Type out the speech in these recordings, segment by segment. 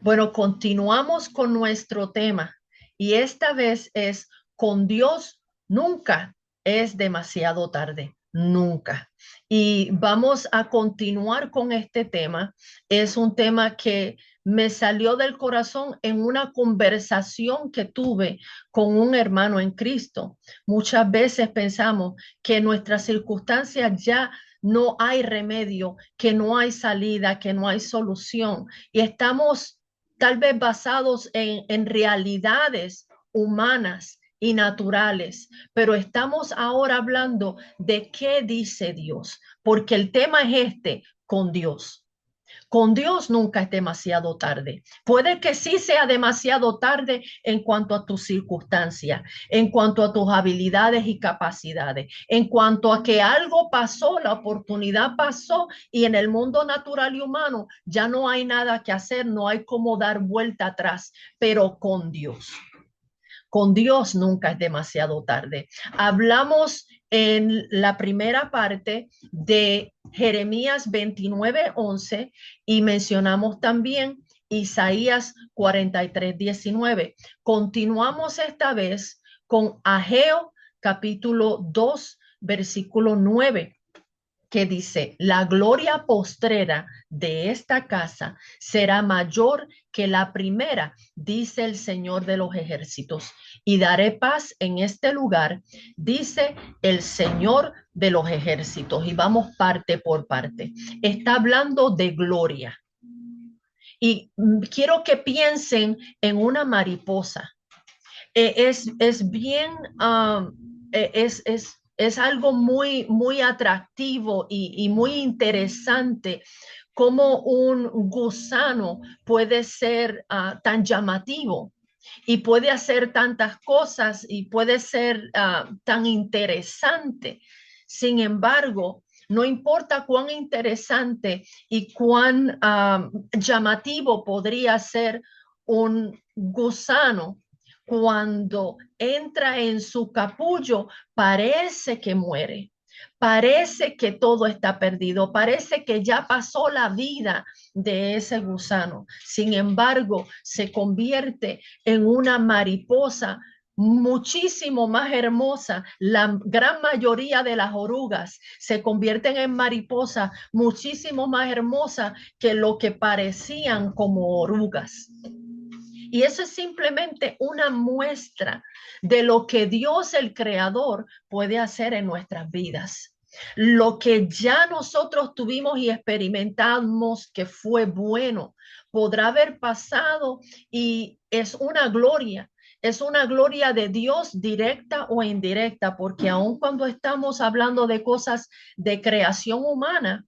Bueno, continuamos con nuestro tema y esta vez es con Dios nunca es demasiado tarde, nunca. Y vamos a continuar con este tema. Es un tema que me salió del corazón en una conversación que tuve con un hermano en Cristo. Muchas veces pensamos que nuestras circunstancias ya no hay remedio, que no hay salida, que no hay solución y estamos tal vez basados en realidades humanas y naturales, pero estamos ahora hablando de qué dice Dios, porque el tema es este, con Dios. Con Dios nunca es demasiado tarde. Puede que sí sea demasiado tarde en cuanto a tus circunstancias, en cuanto a tus habilidades y capacidades, en cuanto a que algo pasó, la oportunidad pasó y en el mundo natural y humano ya no hay nada que hacer, no hay cómo dar vuelta atrás, pero con Dios. Con Dios nunca es demasiado tarde. Hablamos en la primera parte de Jeremías 29:11 y mencionamos también Isaías 43:19. Continuamos esta vez con Ageo capítulo 2, versículo 9 que dice, la gloria postrera de esta casa será mayor que la primera, dice el Señor de los ejércitos, y daré paz en este lugar, dice el Señor de los ejércitos. Y vamos parte por parte. Está hablando de gloria. Y quiero que piensen en una mariposa. Es bien, es algo muy atractivo y muy interesante cómo un gusano puede ser tan llamativo y puede hacer tantas cosas y puede ser tan interesante. Sin embargo, no importa cuán interesante y cuán llamativo podría ser un gusano, cuando entra en su capullo, parece que muere. Parece que todo está perdido, parece que ya pasó la vida de ese gusano. Sin embargo, se convierte en una mariposa muchísimo más hermosa. La gran mayoría de las orugas se convierten en mariposas muchísimo más hermosas que lo que parecían como orugas. Y eso es simplemente una muestra de lo que Dios, el Creador, puede hacer en nuestras vidas. Lo que ya nosotros tuvimos y experimentamos que fue bueno, podrá haber pasado y es una gloria de Dios directa o indirecta, porque aun cuando estamos hablando de cosas de creación humana,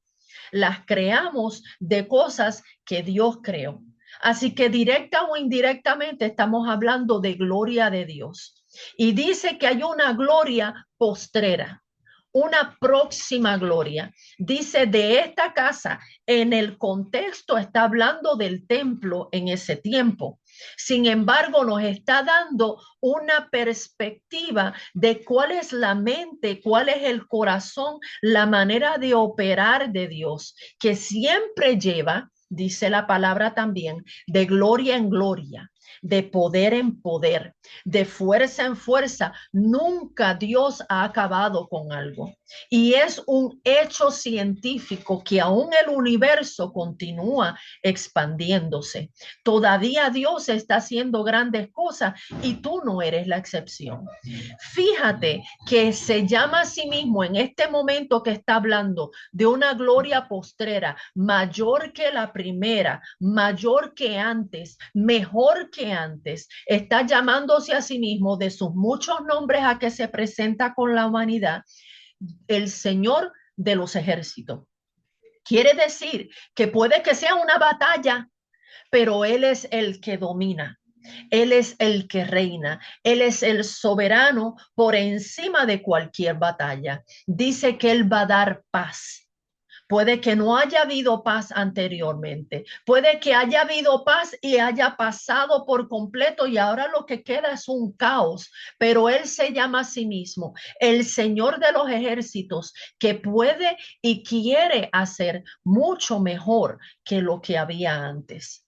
las creamos de cosas que Dios creó. Así que directa o indirectamente estamos hablando de gloria de Dios. Y dice que hay una gloria postrera, una próxima gloria. Dice de esta casa, en el contexto está hablando del templo en ese tiempo. Sin embargo, nos está dando una perspectiva de cuál es la mente, cuál es el corazón, la manera de operar de Dios, que siempre lleva, dice la palabra también, de gloria en gloria, de poder en poder, de fuerza en fuerza. Nunca Dios ha acabado con algo. Y es un hecho científico que aún el universo continúa expandiéndose. Todavía Dios está haciendo grandes cosas y tú no eres la excepción. Fíjate que se llama a sí mismo en este momento que está hablando de una gloria postrera mayor que la primera, mayor que antes, mejor que antes. Está llamándose a sí mismo de sus muchos nombres a que se presenta con la humanidad, el Señor de los ejércitos. Quiere decir que puede que sea una batalla, pero Él es el que domina. Él es el que reina. Él es el soberano por encima de cualquier batalla. Dice que Él va a dar paz. Puede que no haya habido paz anteriormente. Puede que haya habido paz y haya pasado por completo y ahora lo que queda es un caos. Pero Él se llama a sí mismo el Señor de los ejércitos, que puede y quiere hacer mucho mejor que lo que había antes.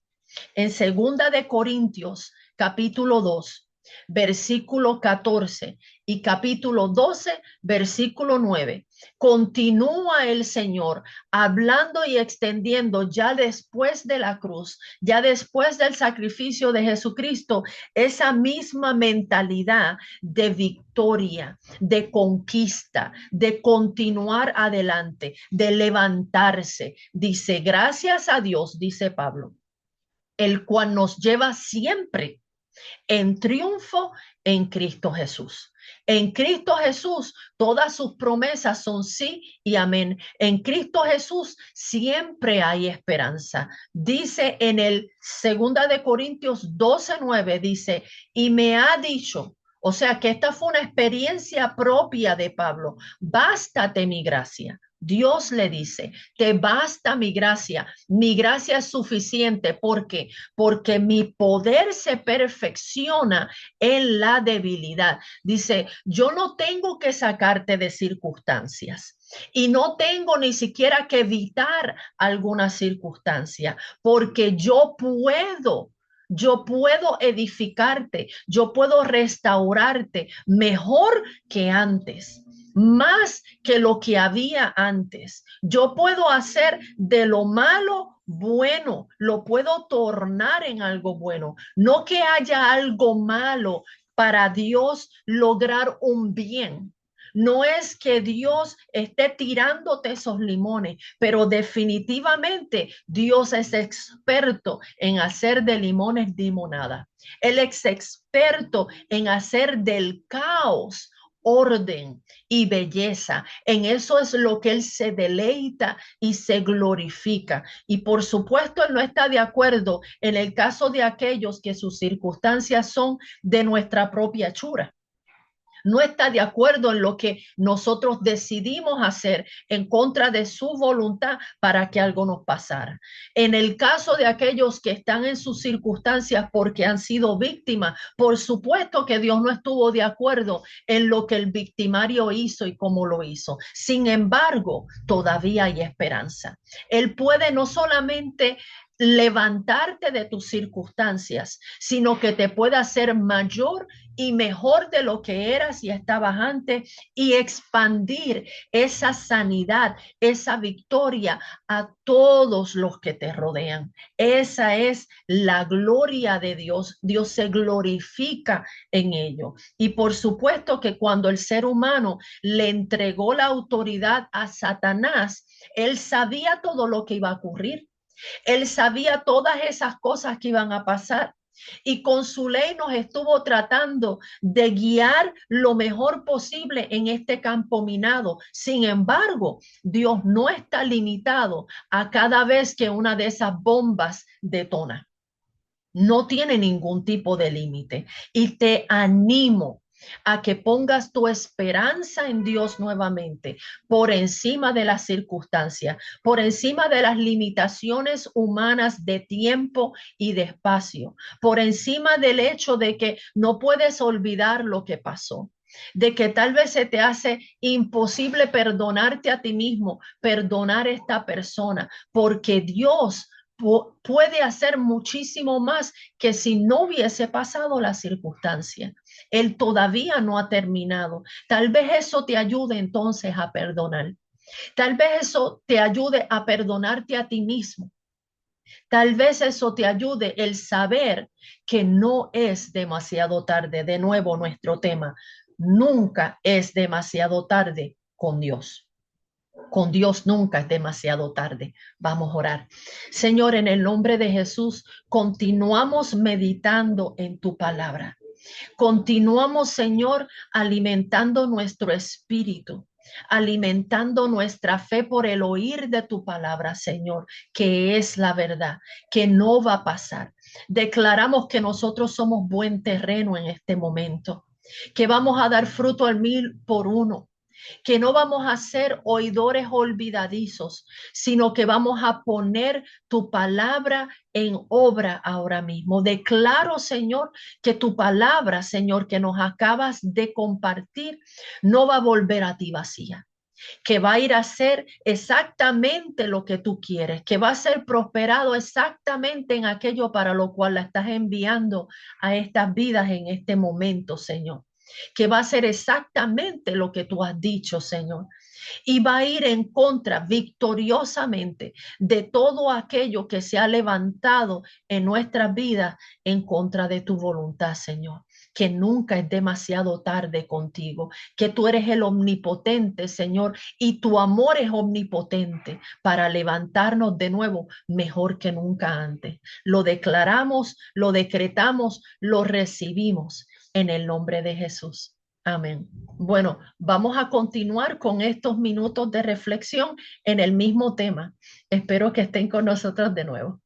En segunda de Corintios, capítulo 2, versículo 14 y capítulo 12, versículo 9. Continúa el Señor hablando y extendiendo ya después de la cruz, ya después del sacrificio de Jesucristo, esa misma mentalidad de victoria, de conquista, de continuar adelante, de levantarse. Dice, gracias a Dios, dice Pablo, el cual nos lleva siempre en triunfo en Cristo Jesús. En Cristo Jesús, todas sus promesas son sí y amén. En Cristo Jesús siempre hay esperanza. Dice en el 2 12:9, dice, y me ha dicho, o sea que esta fue una experiencia propia de Pablo, bástate mi gracia. Dios le dice, te basta mi gracia es suficiente. ¿Por qué? Porque mi poder se perfecciona en la debilidad. Dice, yo no tengo que sacarte de circunstancias y no tengo ni siquiera que evitar alguna circunstancia, porque yo puedo edificarte, yo puedo restaurarte mejor que antes, más que lo que había antes. Yo puedo hacer de lo malo bueno, lo puedo tornar en algo bueno. No que haya algo malo para Dios lograr un bien. No es que Dios esté tirándote esos limones, pero definitivamente Dios es experto en hacer de limones limonada. Él es experto en hacer del caos orden y belleza. En eso es lo que Él se deleita y se glorifica. Y por supuesto, Él no está de acuerdo en el caso de aquellos que sus circunstancias son de nuestra propia hechura. No está de acuerdo en lo que nosotros decidimos hacer en contra de su voluntad para que algo nos pasara. En el caso de aquellos que están en sus circunstancias porque han sido víctimas, por supuesto que Dios no estuvo de acuerdo en lo que el victimario hizo y cómo lo hizo. Sin embargo, todavía hay esperanza. Él puede no solamente levantarte de tus circunstancias, sino que te puede hacer mayor y mejor de lo que eras y estabas antes y expandir esa sanidad, esa victoria a todos los que te rodean. Esa es la gloria de Dios. Dios se glorifica en ello. Y por supuesto que cuando el ser humano le entregó la autoridad a Satanás, él sabía todo lo que iba a ocurrir. Él sabía todas esas cosas que iban a pasar y con su ley nos estuvo tratando de guiar lo mejor posible en este campo minado. Sin embargo, Dios no está limitado a cada vez que una de esas bombas detona. No tiene ningún tipo de límite. Y te animo a que pongas tu esperanza en Dios nuevamente, por encima de las circunstancias, por encima de las limitaciones humanas de tiempo y de espacio, por encima del hecho de que no puedes olvidar lo que pasó, de que tal vez se te hace imposible perdonarte a ti mismo, perdonar a esta persona, porque Dios puede hacer muchísimo más que si no hubiese pasado la circunstancia. Él todavía no ha terminado. Tal vez eso te ayude entonces a perdonar. Tal vez eso te ayude a perdonarte a ti mismo. Tal vez eso te ayude el saber que no es demasiado tarde. De nuevo, nuestro tema, nunca es demasiado tarde con Dios. Con Dios nunca es demasiado tarde. Vamos a orar. Señor, en el nombre de Jesús, continuamos meditando en tu palabra. Continuamos, Señor, alimentando nuestro espíritu, alimentando nuestra fe por el oír de tu palabra, Señor, que es la verdad, que no va a pasar. Declaramos que nosotros somos buen terreno en este momento, que vamos a dar fruto al 100 por 1, que no vamos a ser oidores olvidadizos, sino que vamos a poner tu palabra en obra ahora mismo. Declaro, Señor, que tu palabra, Señor, que nos acabas de compartir, no va a volver a ti vacía. que va a ir a hacer exactamente lo que tú quieres, que va a ser prosperado exactamente en aquello para lo cual la estás enviando a estas vidas en este momento, Señor. Que va a ser exactamente lo que tú has dicho, Señor. Y va a ir en contra victoriosamente de todo aquello que se ha levantado en nuestras vidas en contra de tu voluntad, Señor. Que nunca es demasiado tarde contigo, que tú eres el omnipotente, Señor, y tu amor es omnipotente para levantarnos de nuevo mejor que nunca antes. Lo declaramos, lo decretamos, lo recibimos en el nombre de Jesús. Amén. Bueno, vamos a continuar con estos minutos de reflexión en el mismo tema. Espero que estén con nosotros de nuevo.